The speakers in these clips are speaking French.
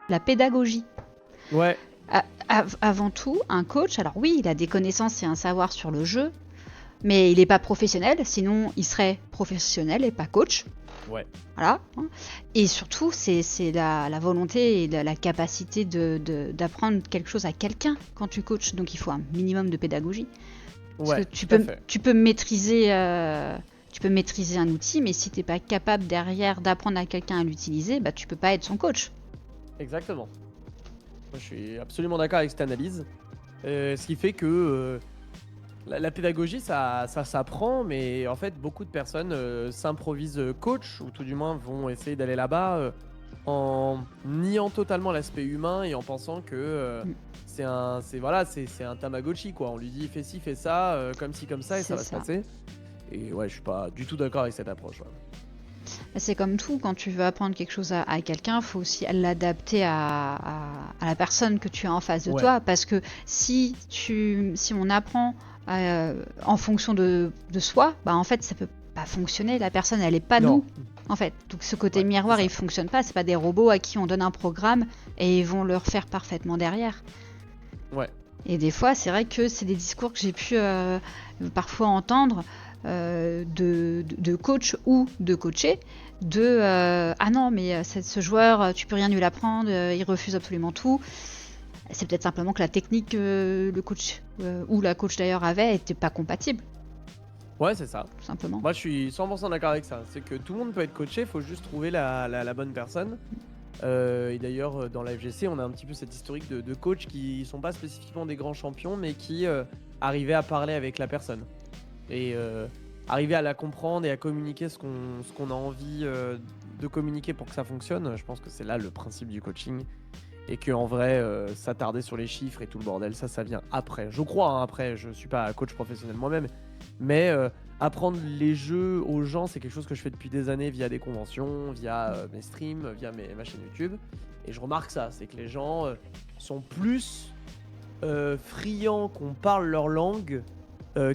la pédagogie. Ouais, Avant tout, un coach, alors oui, il a des connaissances et un savoir sur le jeu, mais il n'est pas professionnel, sinon il serait professionnel et pas coach. ouais, Voilà. Et surtout, c'est la volonté et la capacité d'apprendre quelque chose à quelqu'un quand tu coaches. Donc il faut un minimum de pédagogie. Parce que ouais, tout à fait. tu peux maîtriser un outil, mais si tu n'es pas capable derrière d'apprendre à quelqu'un à l'utiliser, bah, tu peux pas être son coach. Exactement. Moi, je suis absolument d'accord avec cette analyse. Ce qui fait que la pédagogie, ça s'apprend, mais en fait, beaucoup de personnes s'improvisent coach, ou tout du moins vont essayer d'aller là-bas en niant totalement l'aspect humain et en pensant que Mm. c'est un Tamagotchi, quoi. On lui dit fais ci, fais ça, comme ci, comme ça, et ça C'est va se ça. passer. Et ouais, je suis pas du tout d'accord avec cette approche. Ouais. C'est comme tout, quand tu veux apprendre quelque chose à quelqu'un, il faut aussi l'adapter à la personne que tu as en face de Ouais. toi. Parce que si on apprend en fonction de soi, bah en fait, ça peut pas fonctionner. La personne, elle n'est pas Non. nous, en fait. Donc ce côté Ouais, c'est miroir, il ça. fonctionne pas. C'est pas des robots à qui on donne un programme et ils vont le refaire parfaitement derrière. Ouais. Et des fois, c'est vrai que c'est des discours que j'ai pu parfois entendre de coach ou de coacher ah non, mais ce joueur, tu peux rien lui apprendre, il refuse absolument tout. C'est peut-être simplement que la technique que le coach ou la coach d'ailleurs avait était pas compatible, Ouais, c'est ça. tout simplement. Moi, je suis 100% d'accord avec ça. C'est que tout le monde peut être coaché, il faut juste trouver la bonne personne. Et d'ailleurs, dans la FGC, on a un petit peu cette historique de coachs qui sont pas spécifiquement des grands champions, mais qui arrivaient à parler avec la personne. Et arriver à la comprendre et à communiquer ce qu'on a envie de communiquer pour que ça fonctionne. Je pense que c'est là le principe du coaching. Et que en vrai, s'attarder sur les chiffres et tout le bordel, ça vient après. Je crois, hein, après, je suis pas coach professionnel moi-même, mais apprendre les jeux aux gens, c'est quelque chose que je fais depuis des années via des conventions, via mes streams, via ma chaîne YouTube. Et je remarque ça, c'est que les gens sont plus friands qu'on parle leur langue,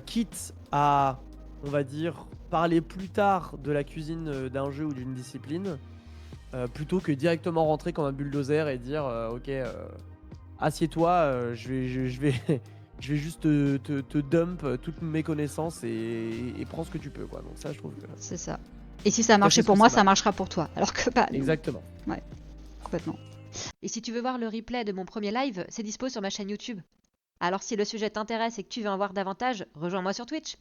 quitte à, on va dire, parler plus tard de la cuisine d'un jeu ou d'une discipline, plutôt que directement rentrer comme un bulldozer et dire ok, assieds-toi, je vais, je vais juste te dump toutes mes connaissances et prends ce que tu peux, quoi. Donc ça, je trouve que C'est ça. Et si ça a ça, c'est marché ce pour que moi, c'est ça mal. marchera pour toi. Alors que pas non. Exactement. Ouais, complètement. Et si tu veux voir le replay de mon premier live, c'est dispo sur ma chaîne YouTube. Alors si le sujet t'intéresse et que tu veux en voir davantage, rejoins-moi sur Twitch.